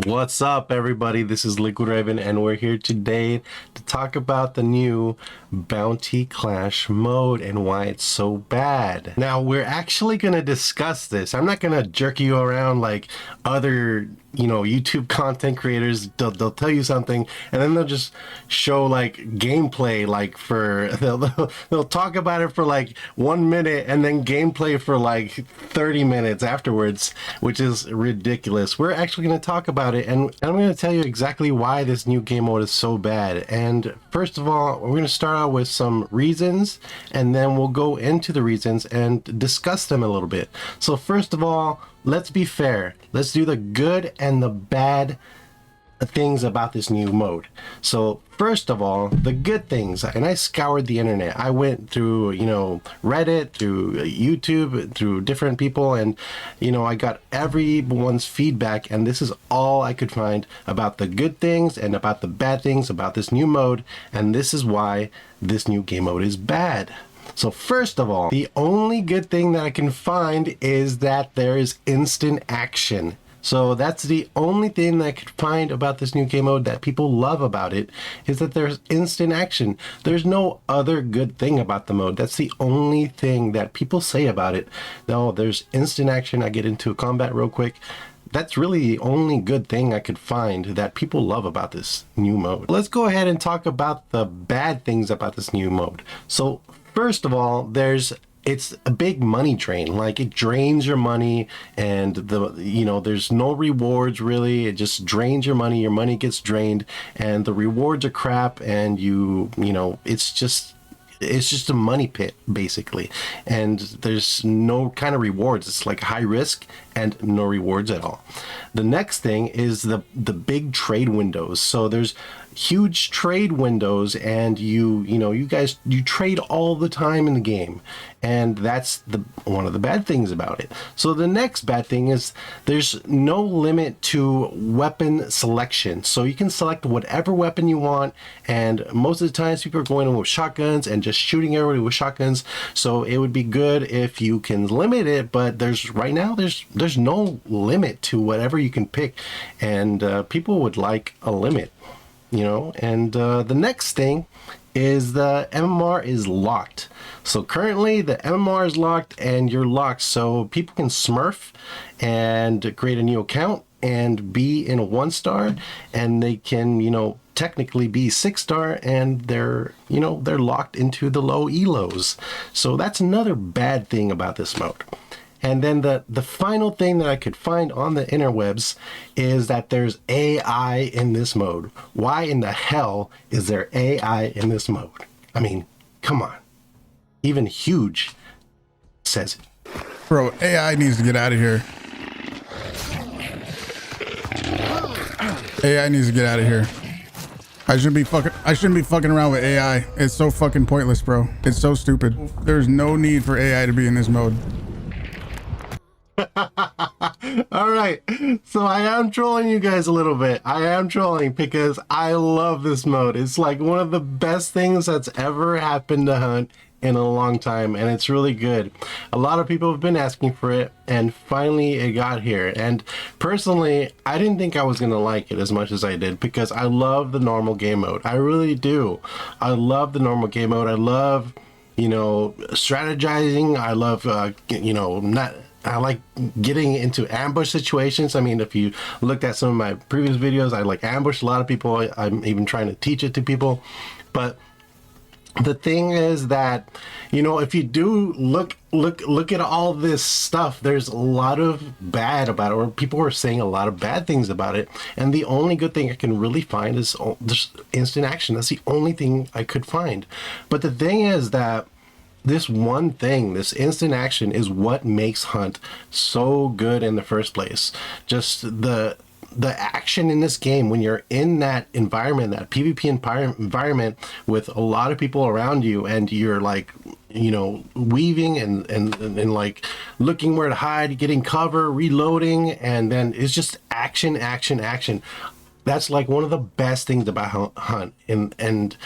What's up, everybody? This is Liquid Raven, and we're here today to talk about the new Bounty Clash mode and why it's so bad. Now, we're actually going to discuss this. I'm not going to jerk you around like other, YouTube content creators. They'll tell you something, and then they'll just show like gameplay, like they'll talk about it for like 1 minute, and then gameplay for like 30 minutes afterwards, which is ridiculous. We're actually going to talk about it, and I'm going to tell you exactly why this new game mode is so bad. And first of all, we're going to start out with some reasons, and then we'll go into the reasons and discuss them a little bit. So first of all, let's be fair. Let's do the good and the bad things about this new mode. So first of all, the good things, and I scoured the internet. I went through, Reddit, through YouTube, through different people, and I got everyone's feedback, and this is all I could find about the good things and about the bad things about this new mode, and this is why this new game mode is bad. So first of all, the only good thing that I can find is that there is instant action. So that's the only thing that I could find about this new game mode that people love about it, is that there's instant action. There's no other good thing about the mode. That's the only thing that people say about it. No, there's instant action. I get into combat real quick. That's really the only good thing I could find that people love about this new mode. Let's go ahead and talk about the bad things about this new mode. So first of all, it's a big money drain. Like, it drains your money, and there's no rewards really. It just drains your money gets drained, and the rewards are crap, and it's just a money pit basically, and there's no kind of rewards. It's like high risk and no rewards at all. The next thing is the big trade windows. So there's huge trade windows, and you trade all the time in the game, and that's one of the bad things about it. So the next bad thing is there's no limit to weapon selection. So you can select whatever weapon you want, and most of the times people are going in with shotguns and just shooting everybody with shotguns. So it would be good if you can limit it, but right now there's no limit to whatever you can pick, and people would like a limit. And the next thing is the MMR is locked. So currently the MMR is locked, and you're locked, so people can smurf and create a new account and be in a 1-star, and they can technically be 6-star, and they're locked into the low elos. So that's another bad thing about this mode. And then the final thing that I could find on the interwebs is that there's AI in this mode. Why in the hell is there AI in this mode? I mean, come on. Even Huge says it. Bro, AI needs to get out of here. AI needs to get out of here. I shouldn't be fucking around with AI. It's so fucking pointless, bro. It's so stupid. There's no need for AI to be in this mode. All right, so I am trolling you guys a little bit. I am trolling because I love this mode. It's like one of the best things that's ever happened to Hunt in a long time, and it's really good. A lot of people have been asking for it, and finally it got here. And personally, I didn't think I was gonna like it as much as I did, because I love the normal game mode. I really do. I love the normal game mode. I love strategizing. I love I like getting into ambush situations. I mean, if you looked at some of my previous videos, I like ambush a lot of people. I'm even trying to teach it to people. But the thing is that, if you do look at all this stuff, there's a lot of bad about it, or people are saying a lot of bad things about it. And the only good thing I can really find is just instant action. That's the only thing I could find. But the thing is that this one thing, this instant action, is what makes Hunt so good in the first place. Just the action in this game when you're in that environment, that PvP environment with a lot of people around you, and you're like, weaving and like looking where to hide, getting cover, reloading, and then it's just action. That's like one of the best things about Hunt, and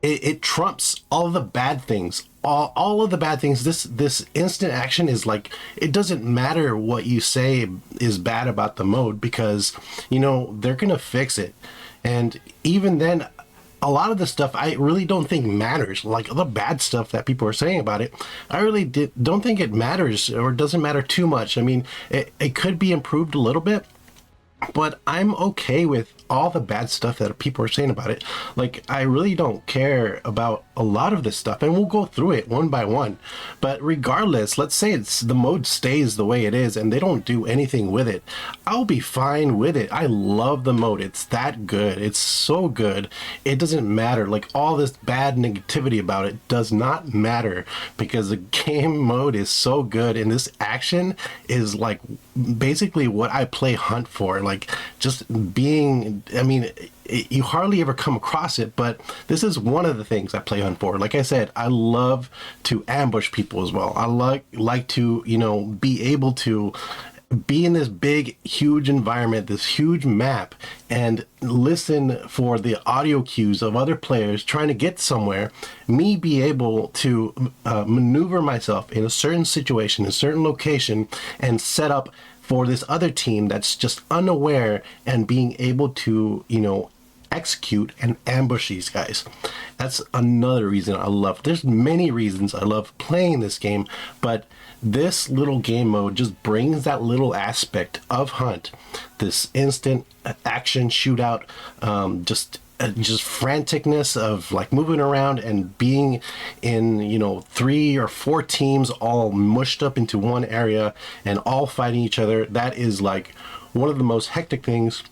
it trumps all the bad things. all of the bad things. This instant action is like, it doesn't matter what you say is bad about the mode, because you know they're gonna fix it. And even then, a lot of the stuff I really don't think matters. Like the bad stuff that people are saying about it, I really don't think it matters, or doesn't matter too much. I mean, it could be improved a little bit, but I'm okay with all the bad stuff that people are saying about it. Like, I really don't care about a lot of this stuff, and we'll go through it one by one. But regardless, let's say the mode stays the way it is and they don't do anything with it, I'll be fine with it. I love the mode. It's that good. It's so good. It doesn't matter. Like, all this bad negativity about it does not matter, because the game mode is so good, and this action is like basically what I play Hunt for. Like, just being, I mean, you hardly ever come across it, but this is one of the things I play Hunt for. Like I said, I love to ambush people as well. I like to, you know, be able to be in this big, huge environment, this huge map, and listen for the audio cues of other players trying to get somewhere. Me be able to maneuver myself in a certain situation, a certain location, and set up for this other team that's just unaware, and being able to, you know, execute and ambush these guys. That's another reason I love. There's many reasons I love playing this game, but this little game mode just brings that little aspect of Hunt, this instant action shootout, just franticness of like moving around and being in, you know, 3 or 4 teams all mushed up into one area and all fighting each other. That is like one of the most hectic things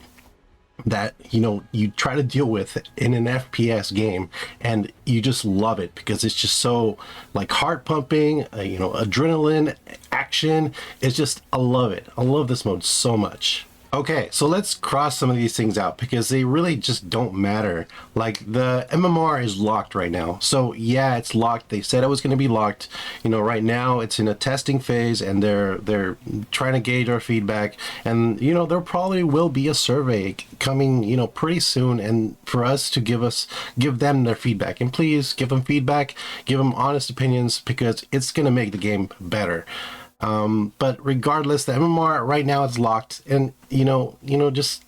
that, you know, you try to deal with in an FPS game, and you just love it because it's just so like heart pumping, you know, adrenaline, action. It's just, I love it. I love this mode so much. Okay, so let's cross some of these things out because they really just don't matter. Like, the MMR is locked right now. So yeah, it's locked. They said it was going to be locked. You know, right now it's in a testing phase, and they're trying to gauge our feedback. And, you know, there probably will be a survey coming, you know, pretty soon, and for us to give them their feedback. And please give them feedback, give them honest opinions, because it's going to make the game better. But regardless, the MMR right now is locked, and you know, just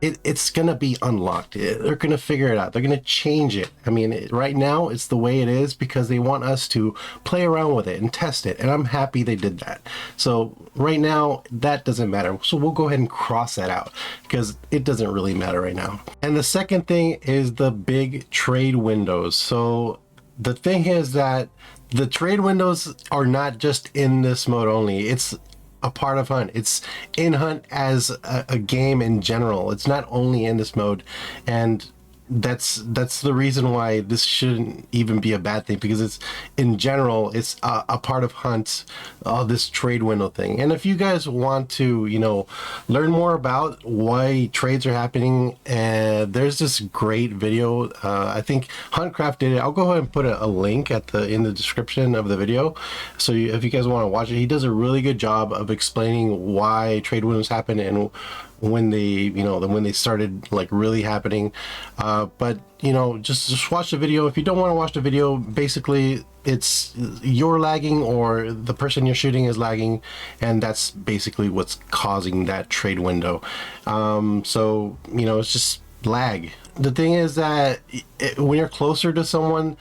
it's gonna be unlocked. They're gonna figure it out. They're gonna change it. I mean, right now it's the way it is because they want us to play around with it and test it, and I'm happy they did that. So right now that doesn't matter. So we'll go ahead and cross that out because it doesn't really matter right now. And the second thing is the big trade windows. So the thing is that the trade windows are not just in this mode only. It's a part of Hunt. It's in Hunt as a game in general. It's not only in this mode, and that's the reason why this shouldn't even be a bad thing, because it's in general, it's a part of Hunt, this trade window thing. And if you guys want to, you know, learn more about why trades are happening, there's this great video. I think HuntCraft did it. I'll go ahead and put a link in the description of the video, so if you guys want to watch it. He does a really good job of explaining why trade windows happen and when they, you know, when they started like really happening. But you know, just watch the video. If you don't want to watch the video, basically it's you're lagging or the person you're shooting is lagging, and that's basically what's causing that trade window. So you know, it's just lag. The thing is that when you're closer to someone,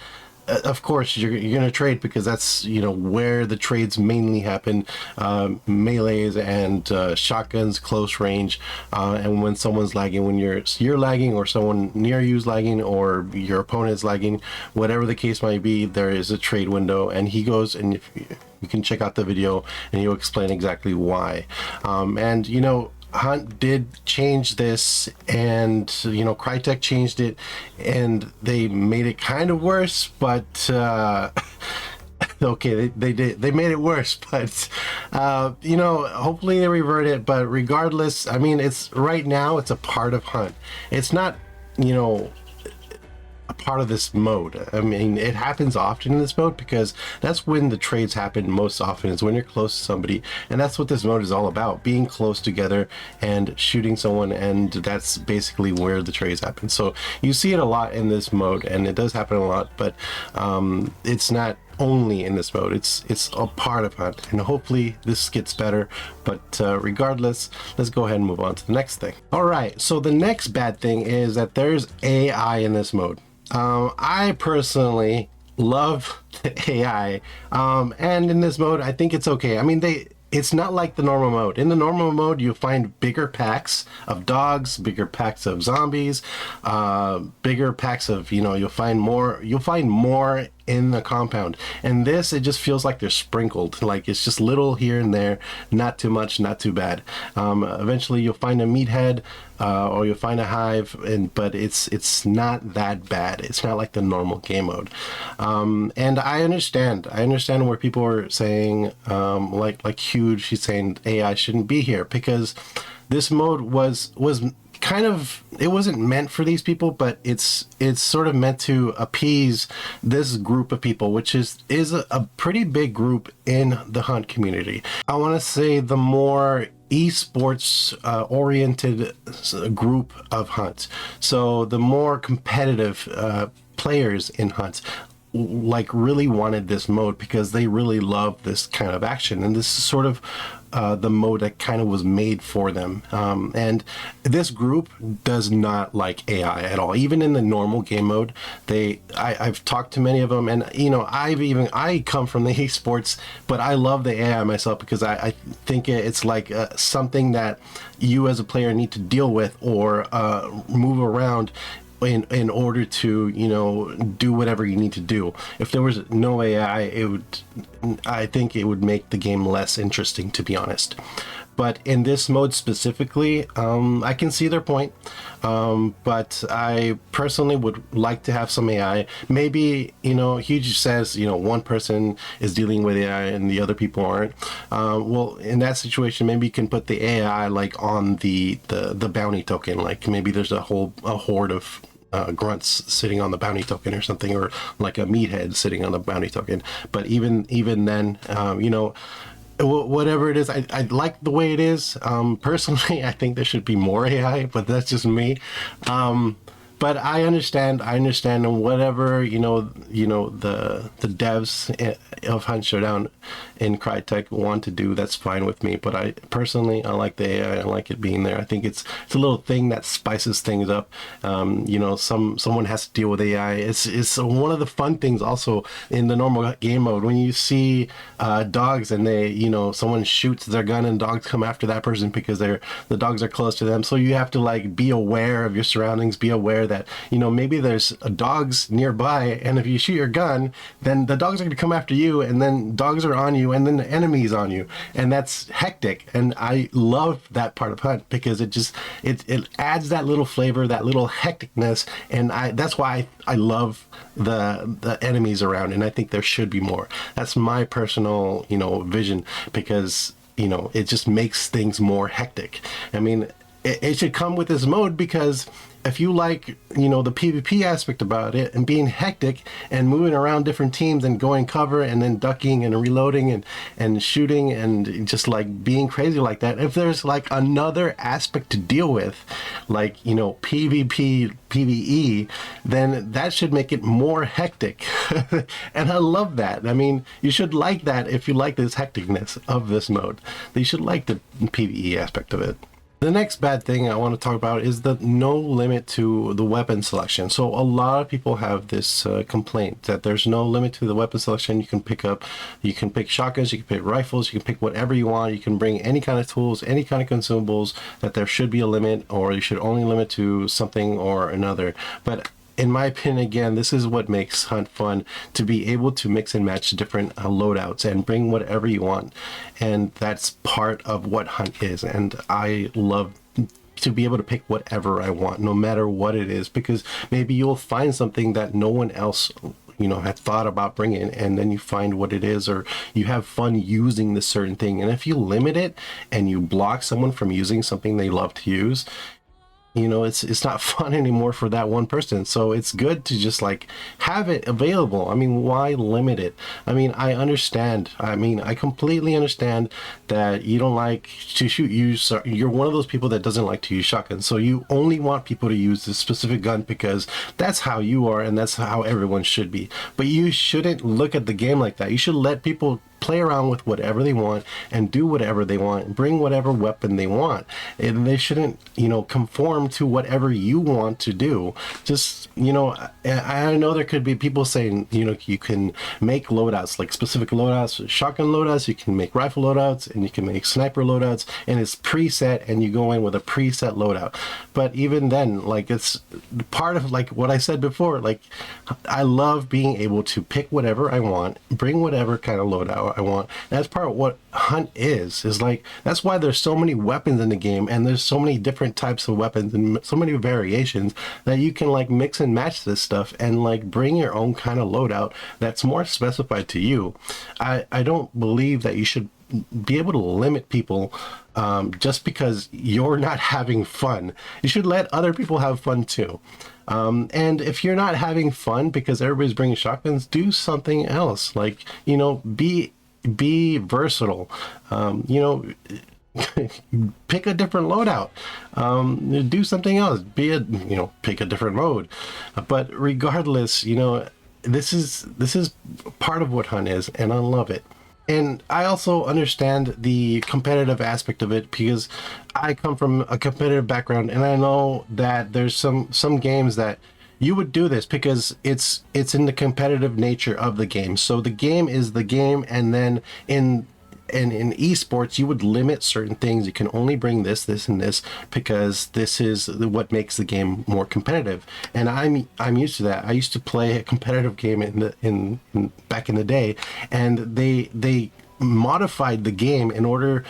of course you're gonna trade, because that's, you know, where the trades mainly happen. Melees and shotguns, close range, and when someone's lagging, when you're lagging, or someone near you's lagging, or your opponent's lagging, whatever the case might be, there is a trade window. And he goes, and if you can check out the video, and he'll explain exactly why. And you know, Hunt did change this, and you know, Crytek changed it, and they made it kind of worse, but okay, they made it worse, but you know, hopefully they revert it. But regardless, I mean, it's right now it's a part of Hunt. It's not, you know, a part of this mode. I mean, it happens often in this mode because that's when the trades happen most often, is when you're close to somebody, and that's what this mode is all about, being close together and shooting someone, and that's basically where the trades happen. So you see it a lot in this mode, and it does happen a lot, but it's not only in this mode. It's a part of Hunt, and hopefully this gets better. But regardless, let's go ahead and move on to the next thing. All right, so the next bad thing is that there's AI in this mode. I personally love the AI, and in this mode I think it's okay. I mean, it's not like the normal mode. In the normal mode, you find bigger packs of dogs, bigger packs of zombies, bigger packs of, you'll find more in the compound. And this, it just feels like they're sprinkled, like it's just little here and there, not too much, not too bad. Eventually you'll find a meathead, or you'll find a hive, but it's not that bad. It's not like the normal game mode. And I understand where people are saying, like Huge, he's saying AI shouldn't be here, because this mode was kind of, it wasn't meant for these people, but it's sort of meant to appease this group of people, which is a pretty big group in the Hunt community. I want to say the more esports oriented group of Hunt, so the more competitive players in Hunt, like, really wanted this mode because they really love this kind of action, and this is sort of the mode that kind of was made for them. And this group does not like AI at all. Even in the normal game mode, I've talked to many of them, and I come from the esports, but I love the AI myself, because I think it's like something that you as a player need to deal with or move around in order to do whatever you need to do. If there was no AI, I think it would make the game less interesting, to be honest. But in this mode specifically, I can see their point, but I personally would like to have some AI. Maybe, Huge says, one person is dealing with AI and the other people aren't. Well, in that situation, maybe you can put the AI like on the bounty token. Like maybe there's a horde of grunts sitting on the bounty token or something, or like a meathead sitting on the bounty token. But even then, whatever it is, I like the way it is. Personally, I think there should be more AI, but that's just me. But I understand, and whatever, the devs of Hunt Showdown in Crytek want to do, that's fine with me. But I personally like the AI. I like it being there. I think it's a little thing that spices things up. Someone has to deal with AI. It's one of the fun things also in the normal game mode, when you see dogs and someone shoots their gun and dogs come after that person because the dogs are close to them. So you have to like be aware of your surroundings, be aware that maybe there's dogs nearby, and if you shoot your gun, then the dogs are going to come after you, and then dogs are on you, and then the enemy's on you, and that's hectic. And I love that part of Hunt, because it adds that little flavor, that little hecticness, and that's why I love the enemies around, and I think there should be more. That's my personal vision, because it just makes things more hectic. I mean, it should come with this mode, because if you like, the PvP aspect about it, and being hectic and moving around different teams and going cover and then ducking and reloading and shooting and just like being crazy like that, if there's like another aspect to deal with, like, PvP, PvE, then that should make it more hectic. And I love that. I mean, you should like that if you like this hecticness of this mode. You should like the PvE aspect of it. The next bad thing I want to talk about is the no limit to the weapon selection. So a lot of people have this complaint that there's no limit to the weapon selection. You can pick shotguns, you can pick rifles, you can pick whatever you want. You can bring any kind of tools, any kind of consumables, that there should be a limit, or you should only limit to something or another. But in my opinion, again, this is what makes Hunt fun, to be able to mix and match different loadouts and bring whatever you want. And that's part of what Hunt is. And I love to be able to pick whatever I want, no matter what it is, because maybe you'll find something that no one else had thought about bringing, and then you find what it is, or you have fun using this certain thing. And if you limit it and you block someone from using something they love to use, you know, it's not fun anymore for that one person. So it's good to just like have it available. I mean, why limit it? I mean, I understand. I mean, I completely understand that you don't like to you're one of those people that doesn't like to use shotguns, so you only want people to use this specific gun because that's how you are and that's how everyone should be. But you shouldn't look at the game like that. You should let people play around with whatever they want and do whatever they want, bring whatever weapon they want, and they shouldn't, you know, conform to whatever you want to do. Just, you know, I know there could be people saying, you know, you can make loadouts, like specific loadouts, shotgun loadouts, you can make rifle loadouts, and you can make sniper loadouts, and it's preset, and you go in with a preset loadout. But even then, like, it's part of like what I said before, like, I love being able to pick whatever I want, bring whatever kind of loadout I want. And that's part of what Hunt is like, that's why there's so many weapons in the game, and there's so many different types of weapons and so many variations that you can like mix and match this stuff and like bring your own kind of loadout that's more specified to you. I don't believe that you should be able to limit people just because you're not having fun. You should let other people have fun too. And if you're not having fun because everybody's bringing shotguns, do something else. Like, you know, be versatile. You know, pick a different loadout. Do something else. Pick a different mode. But regardless, you know, this is part of what Hunt is, and I love it. And I also understand the competitive aspect of it because I come from a competitive background, and I know that there's some games that you would do this because it's in the competitive nature of the game. So the game is the game, and then in esports you would limit certain things. You can only bring this and this because this is what makes the game more competitive. And I'm used to that. I used to play a competitive game in back in the day, and they modified the game in order,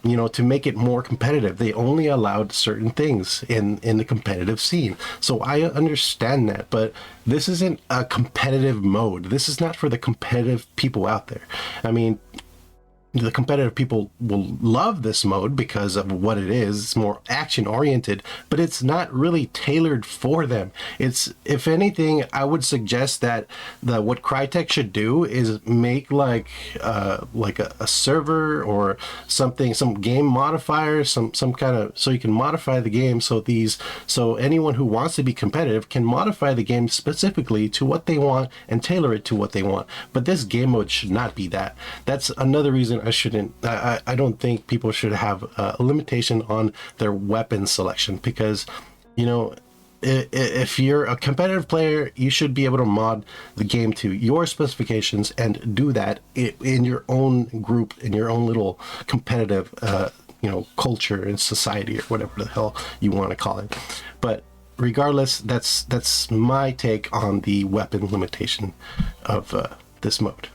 you know, to make it more competitive. They only allowed certain things in the competitive scene. So I understand that, but this isn't a competitive mode. This is not for the competitive people out there. I mean, the competitive people will love this mode because of what it is. It's more action oriented, but it's not really tailored for them. It's, if anything, I would suggest that what Crytek should do is make like a server or something, some game modifier, some kind of, so you can modify the game so anyone who wants to be competitive can modify the game specifically to what they want and tailor it to what they want. But this game mode should not be that. That's another reason I don't think people should have a limitation on their weapon selection, because, you know, if you're a competitive player, you should be able to mod the game to your specifications and do that in your own group, in your own little competitive you know, culture and society, or whatever the hell you want to call it. But regardless, that's my take on the weapon limitation of this mode.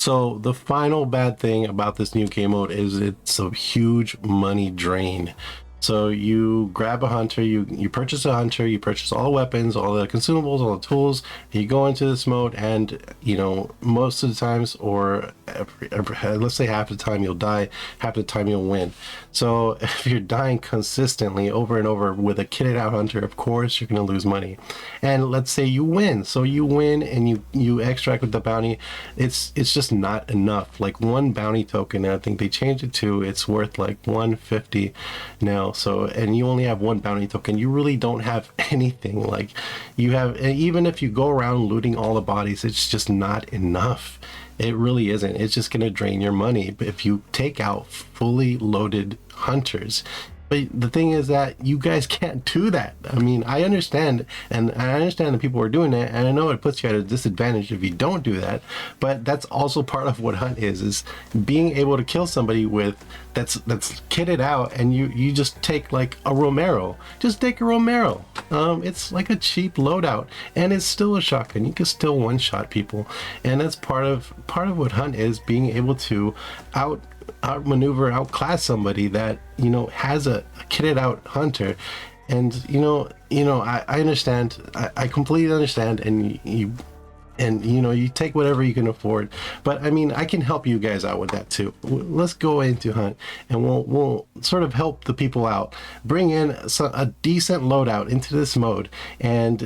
So the final bad thing about this new game mode is it's a huge money drain. So you grab a hunter, you purchase a hunter, you purchase all the weapons, all the consumables, all the tools, and you go into this mode, and, you know, most of the times, or let's say half the time, you'll die, half the time you'll win. So if you're dying consistently over and over with a kitted out hunter, of course you're going to lose money. And let's say you win. So you win and you extract with the bounty. It's just not enough. Like one bounty token, I think they changed it to, it's worth like 150 now. So, and you only have one bounty token. You really don't have anything. Like, you have, even if you go around looting all the bodies, it's just not enough. It really isn't. It's just going to drain your money. But if you take out fully loaded hunters, but the thing is that you guys can't do that. I mean, I understand, and I understand that people are doing it, and I know it puts you at a disadvantage if you don't do that, but that's also part of what Hunt is being able to kill somebody with that's kitted out, and you just take like a Romero. Just take a Romero. It's like a cheap loadout, and it's still a shotgun. You can still one-shot people, and that's part of what Hunt is, being able to outmaneuver, outclass somebody that, you know, has a kitted out hunter. And I understand, I completely understand, and and you know, you take whatever you can afford. But I mean, I can help you guys out with that too. Let's go into Hunt, and we'll sort of help the people out, bring in a decent loadout into this mode, and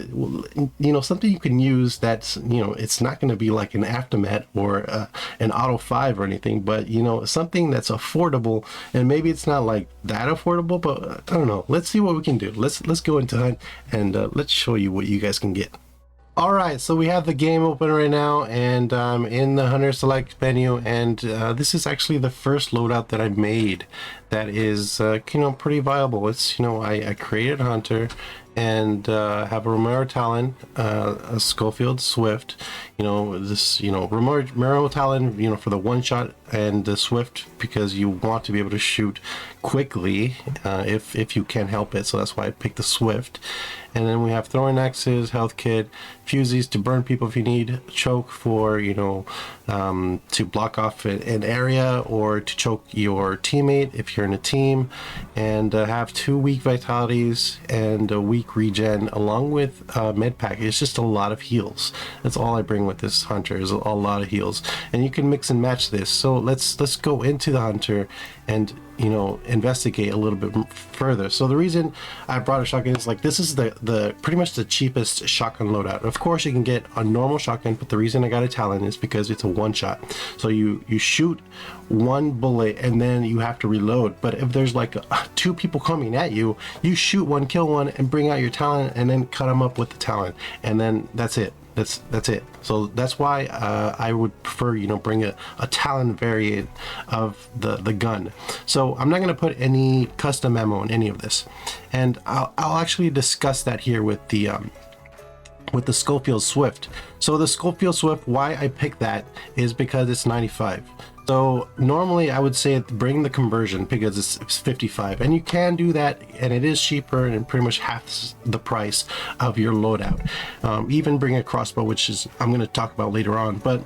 you know, something you can use that's, you know, it's not going to be like an Aftermath or an Auto 5 or anything, but you know, something that's affordable. And maybe it's not like that affordable, but I don't know. Let's see what we can do. Let's go into Hunt, and let's show you what you guys can get. All right, so we have the game open right now, and in the Hunter Select menu, and this is actually the first loadout that I made that is, you know, pretty viable. It's, you know, I created Hunter and have a Romero Talon, a Schofield Swift, you know, this, you know, Romero Talon, you know, for the one shot, and the Swift because you want to be able to shoot quickly if you can help it. So that's why I picked the Swift. And then we have throwing axes, health kit, fusees to burn people if you need, choke for, you know, to block off an area or to choke your teammate if you're in a team, and have 2 weak vitalities and a weak regen along with med pack. It's just a lot of heals. That's all I bring with this Hunter, is a lot of heals, and you can mix and match this. So let's go into the Hunter and, you know, investigate a little bit further. So the reason I brought a shotgun is, like, this is the pretty much the cheapest shotgun loadout. Of course you can get a normal shotgun, but the reason I got a Talon is because it's a one shot. So you shoot one bullet and then you have to reload. But if there's like 2 people coming at you, you shoot one, kill one, and bring out your Talon, and then cut them up with the Talon, and then that's it. That's it. So that's why I would prefer, you know, bring a Talon variant of the gun. So I'm not going to put any custom ammo in any of this, and I'll actually discuss that here with the Schofield Swift. So the Schofield Swift, why I picked that is because it's 95. So normally I would say bring the conversion because it's 55, and you can do that, and it is cheaper and pretty much half the price of your loadout. Even bring a crossbow, which is I'm going to talk about later on. But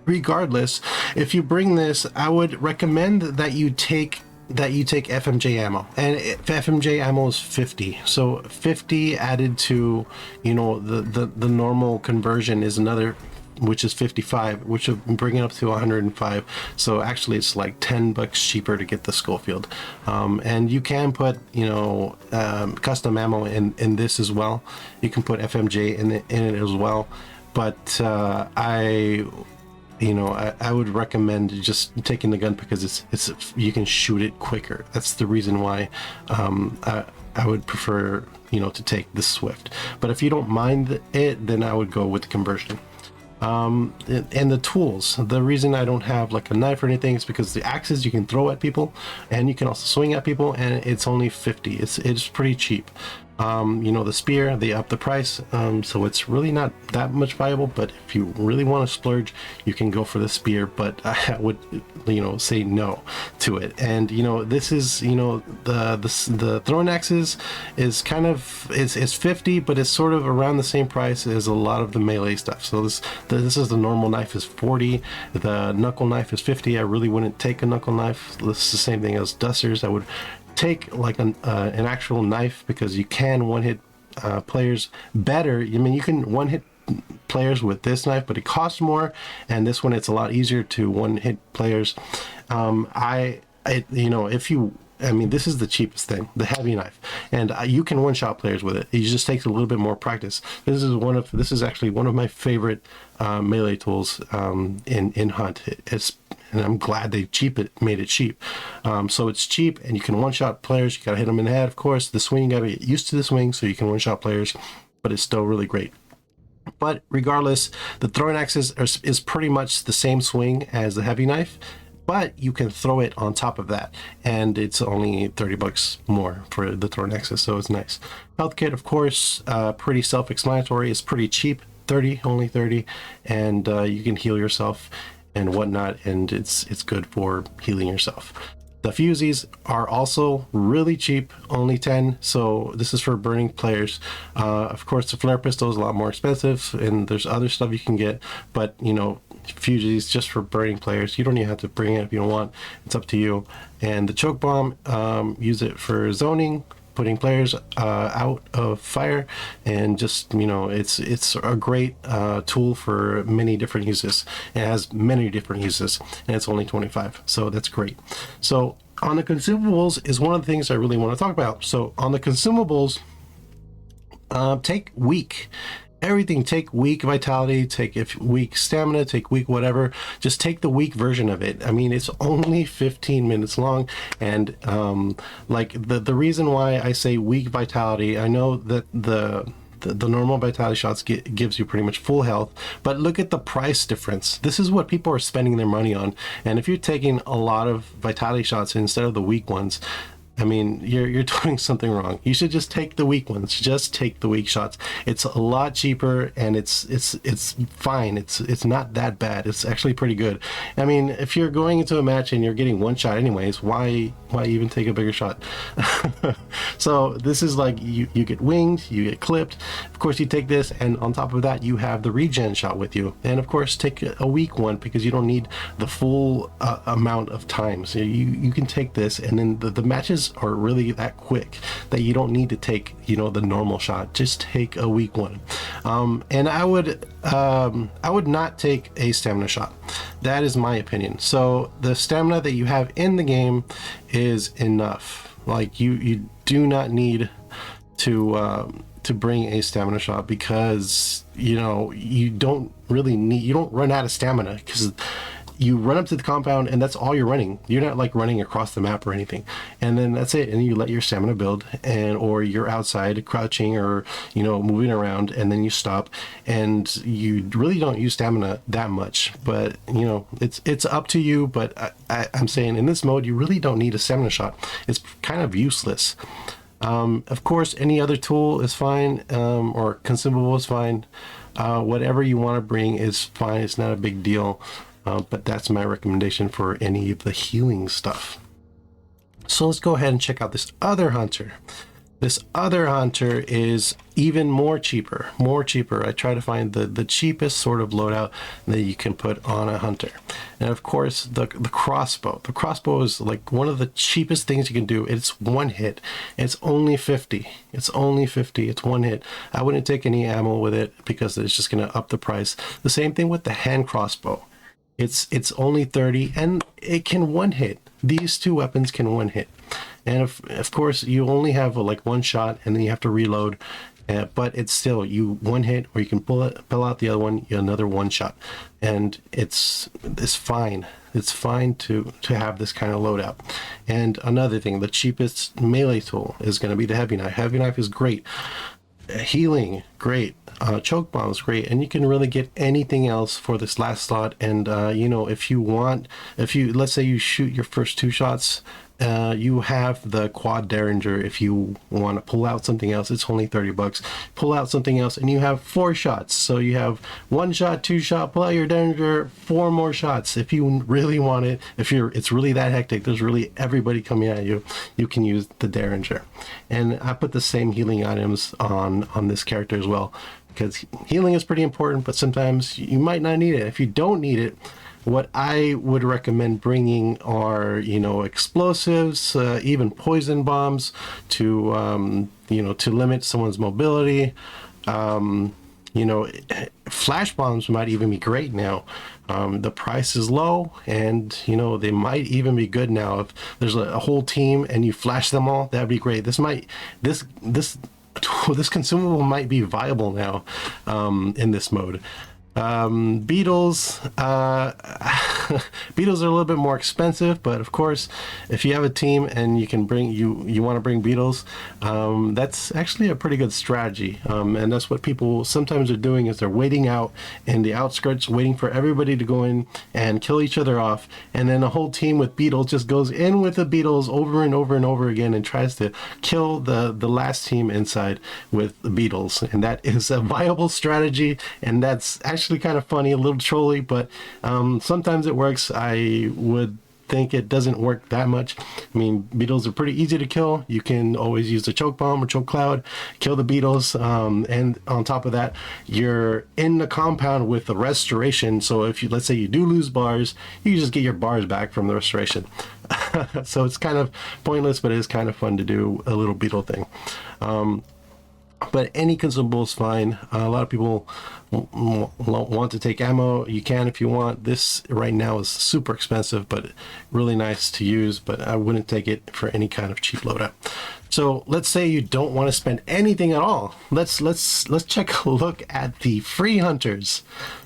regardless, if you bring this, I would recommend that you take FMJ ammo, and FMJ ammo is 50. So 50 added to, you know, the normal conversion is another, which is 55, which would bring it up to 105. So actually it's like $10 cheaper to get the Schofield. And you can put, you know, custom ammo in this as well. You can put FMJ in it as well. But I would recommend just taking the gun because it's you can shoot it quicker. That's the reason why I would prefer, you know, to take the Swift. But if you don't mind it, then I would go with the conversion. And the tools, the reason I don't have like a knife or anything is because the axes you can throw at people, and you can also swing at people, and it's only 50. It's pretty cheap. You know, the spear, they up the price, so it's really not that much viable. But if you really want to splurge, you can go for the spear, but I would, you know, say no to it. And you know, this is, you know, the throwing axes is kind of, it's 50, but it's sort of around the same price as a lot of the melee stuff. So this is the normal knife is 40, the knuckle knife is 50. I really wouldn't take a knuckle knife. This is the same thing as dusters. I would take like an actual knife because you can one-hit players better. I mean, you can one-hit players with this knife, but it costs more, and this one it's a lot easier to one-hit players. You know, if you, I mean, this is the cheapest thing, the heavy knife, and you can one-shot players with it. It just takes a little bit more practice. This is actually one of my favorite melee tools in Hunt. And I'm glad they made it cheap. So it's cheap, and you can one-shot players. You gotta hit them in the head, of course. The swing, you gotta get used to the swing so you can one-shot players, but it's still really great. But regardless, the throwing axis is pretty much the same swing as the heavy knife, but you can throw it on top of that, and it's only $30 more for the throwing axis, so it's nice. Health kit, of course, pretty self-explanatory. It's pretty cheap, only 30, and you can heal yourself and whatnot, and it's good for healing yourself. The fusees are also really cheap, only 10, so this is for burning players. Of course, the flare pistol is a lot more expensive, and there's other stuff you can get, but you know, fusees just for burning players. You don't even have to bring it if you don't want. It's up to you. And the choke bomb, use it for zoning, putting players out of fire, and just, you know, it's a great tool for many different uses. It has many different uses, and it's only 25, so that's great. So on the consumables is one of the things I really want to talk about. So on the consumables, take weak. Everything, take weak vitality, take if weak stamina, take weak whatever, just take the weak version of it. I mean, it's only 15 minutes long, and like the reason why I say weak vitality, I know that the normal vitality shots gives you pretty much full health, but look at the price difference. This is what people are spending their money on, and if you're taking a lot of vitality shots instead of the weak ones, I mean, you're doing something wrong. You should just take the weak ones. Just take the weak shots. It's a lot cheaper, and it's fine. It's not that bad. It's actually pretty good. I mean, if you're going into a match and you're getting one shot anyways, why even take a bigger shot? So this is like you get winged, you get clipped. Of course, you take this, and on top of that, you have the regen shot with you. And of course, take a weak one because you don't need the full amount of time. So you can take this, and then the matches are really that quick that you don't need to take, you know, the normal shot. Just take a weak one. And I would not take a stamina shot. That is my opinion. So the stamina that you have in the game is enough. Like you do not need to bring a stamina shot, because, you know, you don't run out of stamina, because you run up to the compound and that's all you're running. You're not like running across the map or anything, and then that's it. And you let your stamina build, or you're outside crouching or, you know, moving around, and then you stop, and you really don't use stamina that much. But, you know, it's up to you. But I'm saying in this mode, you really don't need a stamina shot. It's kind of useless. Of course, any other tool is fine, or consumable is fine. Whatever you want to bring is fine. It's not a big deal. But that's my recommendation for any of the healing stuff. So let's go ahead and check out this other hunter. This other hunter is even more cheaper. I try to find the cheapest sort of loadout that you can put on a hunter. And of course, the crossbow. The crossbow is like one of the cheapest things you can do. It's one hit. It's only 50. It's only 50. It's one hit. I wouldn't take any ammo with it because it's just going to up the price. The same thing with the hand crossbow. It's only 30, and it can one hit. These two weapons can one hit, and of course you only have like one shot, and then you have to reload. But it's still, you one hit, or you can pull out the other one, another one shot, and it's fine. It's fine to have this kind of loadout. And another thing, the cheapest melee tool is going to be the heavy knife. Heavy knife is great. Healing, great. Choke bombs, great. And you can really get anything else for this last slot. And you know, if you let's say you shoot your first two shots, you have the quad derringer. If you want to pull out something else, it's only $30. Pull out something else and you have 4 shots. So you have 1 shot, 2 shot, pull out your derringer, 4 more shots. If you really want it, it's really that hectic, there's really everybody coming at you, you can use the derringer. And I put the same healing items on this character as well, because healing is pretty important, but sometimes you might not need it. If you don't need it, what I would recommend bringing are, you know, explosives, even poison bombs to, you know, to limit someone's mobility. You know, flash bombs might even be great now. The price is low, and, you know, they might even be good now. If there's a whole team and you flash them all, that'd be great. This consumable might be viable now in this mode. Beetles beetles are a little bit more expensive, but of course, if you have a team and you can bring you want to bring beetles, that's actually a pretty good strategy. And that's what people sometimes are doing, is they're waiting out in the outskirts, waiting for everybody to go in and kill each other off, and then a whole team with beetles just goes in with the beetles over and over and over again and tries to kill the last team inside with the beetles. And that is a viable strategy, and that's actually kind of funny, a little trolly, but sometimes it works. I would think it doesn't work that much. I mean, beetles are pretty easy to kill. You can always use the choke bomb or choke cloud, kill the beetles, and on top of that, you're in the compound with the restoration. So if you, let's say you do lose bars, you just get your bars back from the restoration. So it's kind of pointless, but it is kind of fun to do a little beetle thing. But any consumable is fine. A lot of people want to take ammo. You can if you want. This right now is super expensive, but really nice to use. But I wouldn't take it for any kind of cheap loadout. So let's say you don't want to spend anything at all. Let's take a look at the free hunters.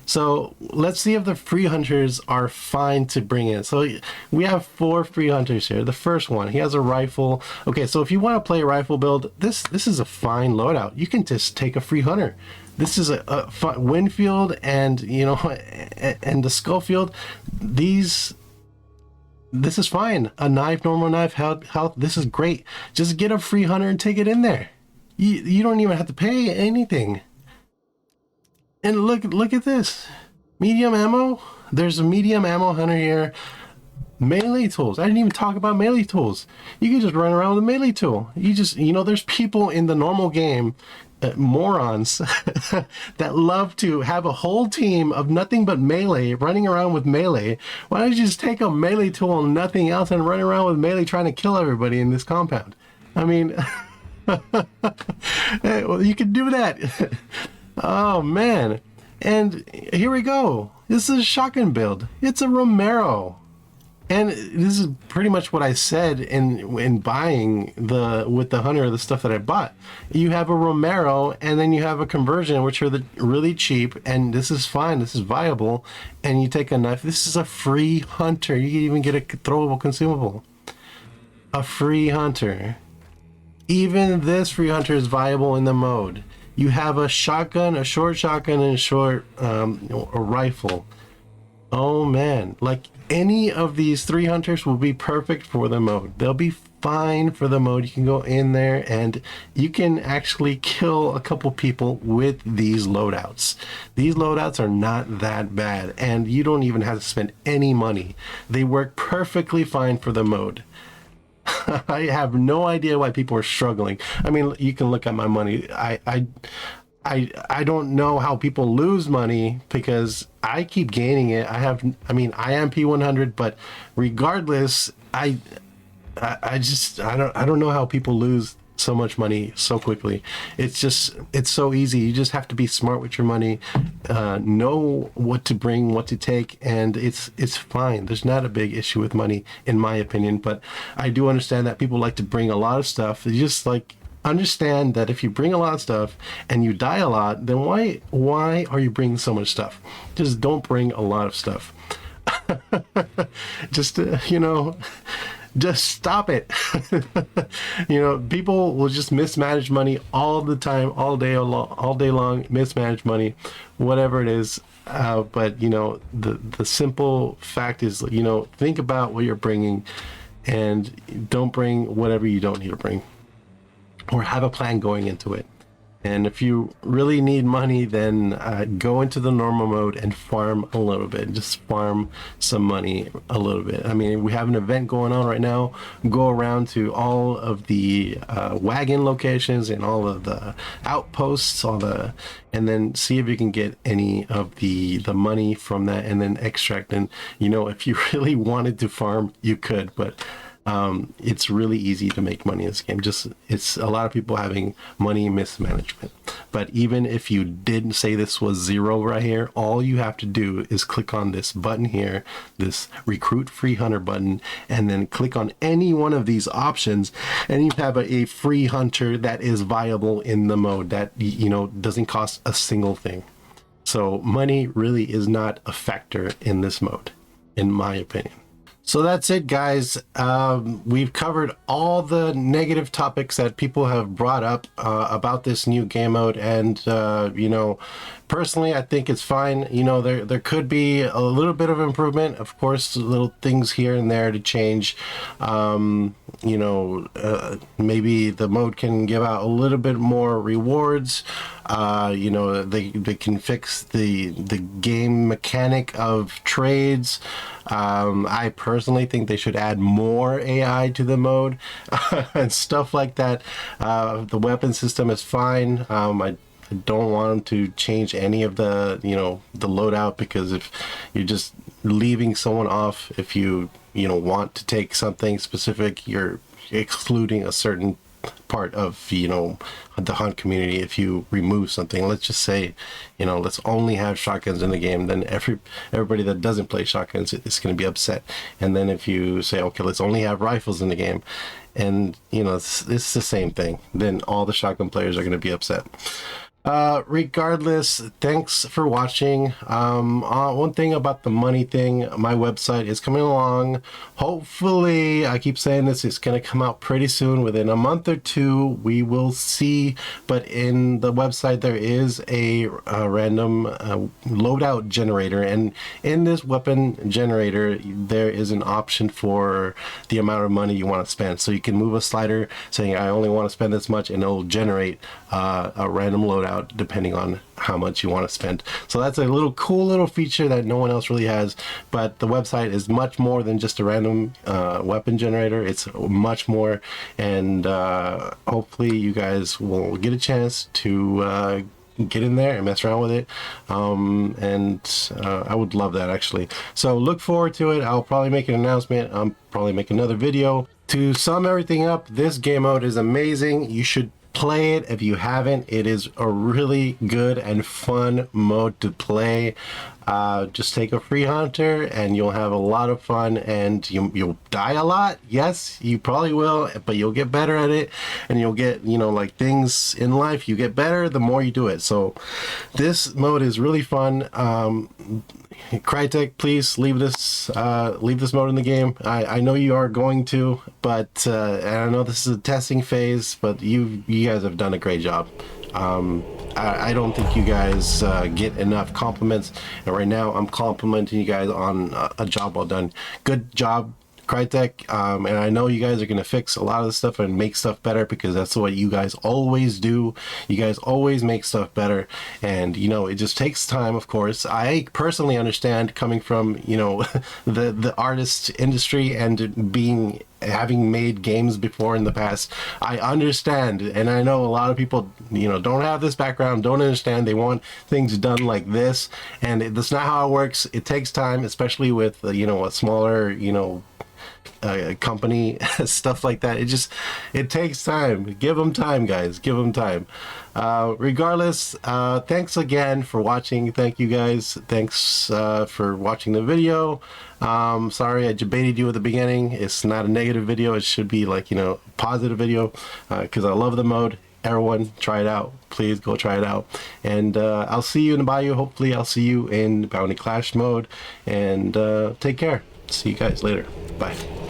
So let's see if the free hunters are fine to bring in. So we have 4 free hunters here. The first one, he has a rifle. Okay, so if you want to play a rifle build, this is a fine loadout. You can just take a free hunter. This is a fun Winfield and, you know, and the Skullfield. This is fine. A knife, normal knife, health. This is great. Just get a free hunter and take it in there. You don't even have to pay anything. And look at this. Medium ammo. There's a medium ammo hunter here. Melee tools. I didn't even talk about melee tools. You can just run around with a melee tool. You know, there's people in the normal game, morons, that love to have a whole team of nothing but melee running around with melee. Why don't you just take a melee tool and nothing else and run around with melee trying to kill everybody in this compound? I mean, hey, well, you can do that. Oh man. And here we go. This is a shotgun build. It's a Romero. And this is pretty much what I said in buying with the hunter, the stuff that I bought. You have a Romero, and then you have a conversion, which are really cheap, and this is fine, this is viable. And you take a knife. This is a free hunter. You can even get a throwable consumable. A free hunter. Even this free hunter is viable in the mode. You have a shotgun, a short shotgun, and a short a rifle. Oh man, like any of these 3 hunters will be perfect for the mode. They'll be fine for the mode. You can go in there and you can actually kill a couple people with these loadouts. These loadouts are not that bad, and you don't even have to spend any money. They work perfectly fine for the mode. I have no idea why people are struggling. I mean, you can look at my money. I don't know how people lose money because I keep gaining it. I am P100, but regardless, I don't know how people lose so much money so quickly. It's so easy. You just have to be smart with your money, know what to bring, what to take, and it's fine. There's not a big issue with money, in my opinion, but I do understand that people like to bring a lot of stuff. It's just like, understand that if you bring a lot of stuff and you die a lot, then why are you bringing so much stuff? Just don't bring a lot of stuff. Just you know, just stop it. You know, people will just mismanage money all the time, all day long, mismanage money, whatever it is. But you know, the simple fact is, you know, think about what you're bringing and don't bring whatever you don't need to bring, or have a plan going into it. And if you really need money, then go into the normal mode and farm a little bit. Just farm some money a little bit. I mean, we have an event going on right now. Go around to all of the wagon locations and all of the outposts, and then see if you can get any of the money from that, and then extract. And you know, if you really wanted to farm, you could, but it's really easy to make money in this game. It's a lot of people having money mismanagement. But even if you didn't say this was 0 right here, all you have to do is click on this button here, this recruit free hunter button, and then click on any one of these options, and you have a free hunter that is viable in the mode, that, you know, doesn't cost a single thing. So money really is not a factor in this mode, in my opinion. So that's it, guys. We've covered all the negative topics that people have brought up about this new game mode, and you know, personally, I think it's fine. You know, there could be a little bit of improvement, of course, little things here and there to change. You know, maybe the mode can give out a little bit more rewards. You know, they can fix the game mechanic of trades. I personally think they should add more AI to the mode and stuff like that. The weapon system is fine. I don't want them to change any of the, you know, the loadout, because if you're just leaving someone off, if you know, want to take something specific, you're excluding a certain part of, you know, the hunt community. If you remove something, let's just say, you know, let's only have shotguns in the game, then everybody that doesn't play shotguns is going to be upset. And then if you say, okay, let's only have rifles in the game, and you know, it's the same thing, then all the shotgun players are going to be upset. Regardless, thanks for watching. One thing about the money thing, my website is coming along. Hopefully, I keep saying this, it's going to come out pretty soon, within a month or two. We will see. But in the website, there is a random loadout generator, and in this weapon generator, there is an option for the amount of money you want to spend. So you can move a slider saying, I only want to spend this much, and it'll generate a random loadout depending on how much you want to spend. So that's a little cool little feature that no one else really has. But the website is much more than just a random weapon generator. It's much more, and hopefully you guys will get a chance to get in there and mess around with it. I would love that, actually. So look forward to it. I'll probably make an announcement. I'll probably make another video. To sum everything up, this game mode is amazing. You should play it if you haven't. It is a really good and fun mode to play. Just take a free hunter and you'll have a lot of fun, and you'll die a lot. Yes, you probably will, but you'll get better at it, and you'll get, you know, like things in life, you get better the more you do it. So this mode is really fun. Crytek, please leave this mode in the game. I know you are going to, but and I know this is a testing phase, but you guys have done a great job. I don't think you guys get enough compliments, and right now I'm complimenting you guys on a job well done. Good job, Crytek. And I know you guys are going to fix a lot of the stuff and make stuff better, because that's what you guys always do. You guys always make stuff better, and you know, it just takes time, of course. I personally understand, coming from, you know, the artist industry and having made games before in the past. I understand, and I know a lot of people, you know, don't have this background, don't understand. They want things done like this, and that's not how it works. It takes time, especially with you know, a smaller, you know, company, stuff like that. It takes time. Give them time, guys. Give them time. Regardless, thanks again for watching. Thank you, guys. Thanks for watching the video. Sorry I debated you at the beginning. It's not a negative video. It should be, like, you know, a positive video, because I love the mode. Everyone, try it out. Please go try it out. And I'll see you in the bayou. Hopefully I'll see you in Bounty Clash mode. And take care. See you guys later. Bye.